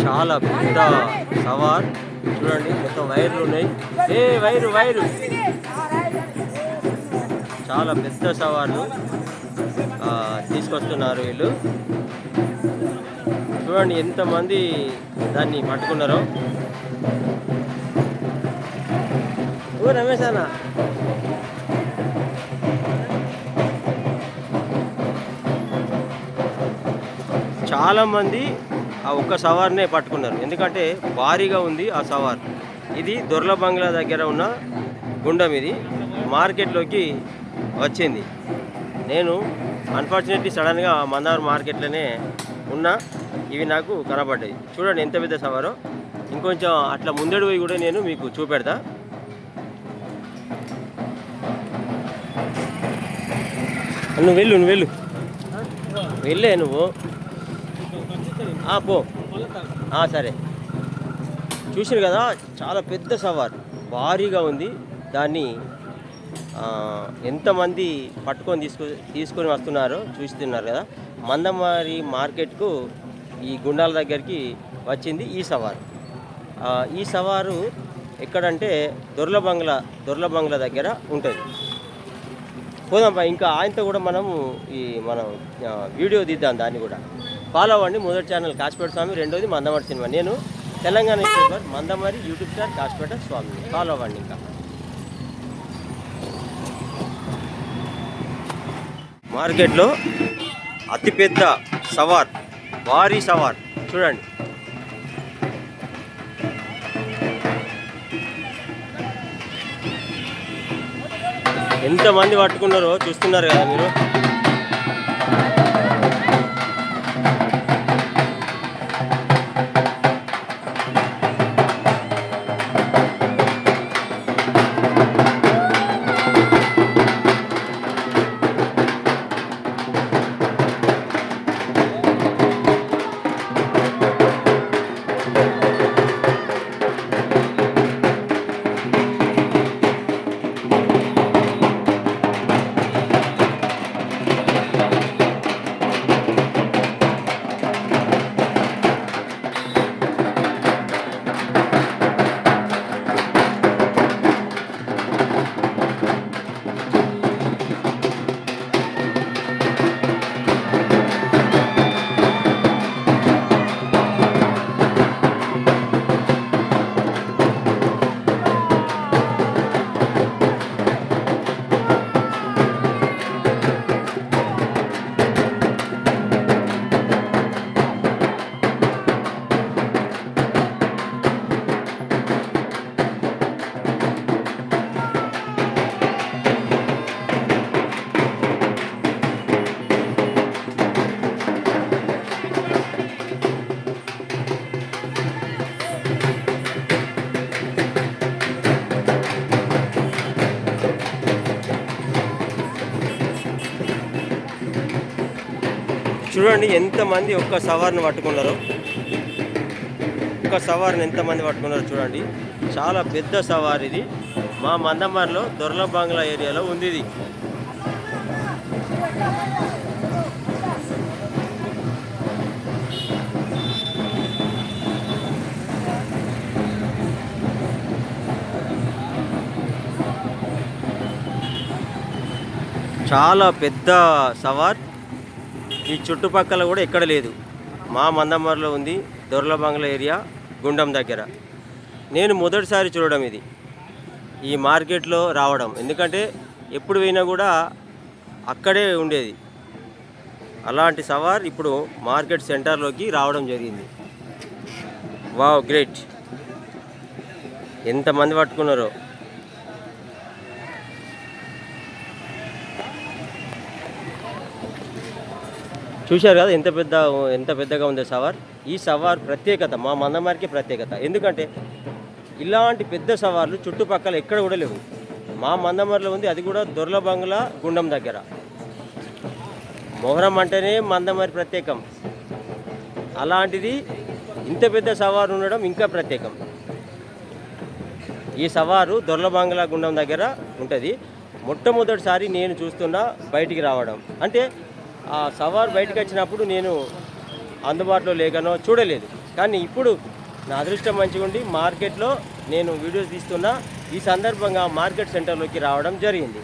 చాలా పెద్ద సవార్ చూడండి, మొత్తం వైర్లు ఉన్నాయి. వైరు వైరు చాలా పెద్ద సవార్లు తీసుకొస్తున్నారు వీళ్ళు. చూడండి ఎంతమంది దాన్ని పట్టుకున్నారో. ఓ రమేష్ అన్న, చాలామంది ఆ ఒక్క సవార్నే పట్టుకున్నారు, ఎందుకంటే భారీగా ఉంది ఆ సవార్. ఇది దొర్ల బంగ్లా దగ్గర ఉన్న గుండం. ఇది మార్కెట్లోకి వచ్చింది. నేను అన్ఫార్చునేట్లీ సడన్గా మందార్ మార్కెట్లోనే ఉన్నా, ఇవి నాకు కనబడ్డాయి. చూడండి ఎంత పెద్ద సవారో. ఇంకొంచెం అట్లా ముందడు పోయి కూడా నేను మీకు చూపెడతా. నువ్వు వెళ్ళు వెళ్ళే నువ్వు పో. సరే, చూసారు కదా, చాలా పెద్ద సవార్, భారీగా ఉంది. దాన్ని ఎంతమంది పట్టుకొని తీసుకొని వస్తున్నారో చూస్తున్నారు కదా. మందమారి మార్కెట్కు ఈ గుండాల దగ్గరికి వచ్చింది ఈ సవారు. ఈ సవారు ఎక్కడంటే దొర్ల బంగ్లా దగ్గర ఉంటుంది. పోదాంపా, ఇంకా ఆయనతో కూడా మనము మనం వీడియో తీద్దాం. దాన్ని కూడా ఫాలో అవ్వండి. మొదటి ఛానల్ కాశీపేట స్వామి, రెండోది మందమారి సినిమా. నేను Telangana YouTuber, Mandamarri YouTube channel Kasipet Swamy. Follow అవ్వండి. ఇంకా మార్కెట్లో అతిపెద్ద సవార్, భారీ సవార్ చూడండి. ఎంతమంది పట్టుకున్నారో చూస్తున్నారు కదా మీరు. చూడండి ఎంతమంది ఒక్క సవార్ని పట్టుకున్నారో. ఒక్క సవార్ని ఎంతమంది పట్టుకున్నారో చూడండి. చాలా పెద్ద సవార్ ఇది. మా మందమారిలో దొర్ల బంగ్లా ఏరియాలో ఉంది ఇది. చాలా పెద్ద సవార్. ఈ చుట్టుపక్కల కూడా ఎక్కడ లేదు. మా మందమారిలో ఉంది, దొర్ల బంగ్లా ఏరియా గుండం దగ్గర. నేను మొదటిసారి చూడడం ఇది, ఈ మార్కెట్లో రావడం. ఎందుకంటే ఎప్పుడు పోయినా కూడా అక్కడే ఉండేది. అలాంటి సవార్ ఇప్పుడు మార్కెట్ సెంటర్లోకి రావడం జరిగింది. Wow, great. ఎంతమంది పట్టుకున్నారో. చూశారు కదా ఎంత పెద్దగా ఉంది సవార్. ఈ సవార్ ప్రత్యేకత మా మందమారికి ప్రత్యేకత. ఎందుకంటే ఇలాంటి పెద్ద సవార్లు చుట్టుపక్కల ఎక్కడ కూడా లేవు. మా మందమారిలో ఉంది, అది కూడా దొర్ల బంగ్లా గుండం దగ్గర. మొహరం అంటేనే మందమారి ప్రత్యేకం. అలాంటిది ఇంత పెద్ద సవారు ఉండడం ఇంకా ప్రత్యేకం. ఈ సవారు దొర్ల బంగ్లా గుండం దగ్గర ఉంటుంది. మొట్టమొదటిసారి నేను చూస్తున్నా బయటికి రావడం. అంటే ఆ సవారు బయటకు వచ్చినప్పుడు నేను అందుబాటులో లేకనో చూడలేదు. కానీ ఇప్పుడు నా అదృష్టం మంచిగా ఉండి మార్కెట్లో నేను వీడియోస్ తీస్తున్నా. ఈ సందర్భంగా మార్కెట్ సెంటర్లోకి రావడం జరిగింది.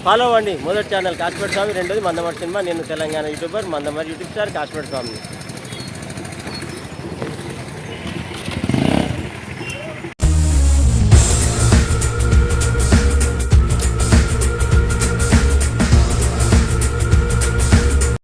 ఫాలో అవ్వండి. మొదటి ఛానల్ కాశీపేట స్వామి, రెండోది మందమరి సినిమా. నేను Telangana YouTuber, Mandamarri YouTube star Kasipet స్వామి.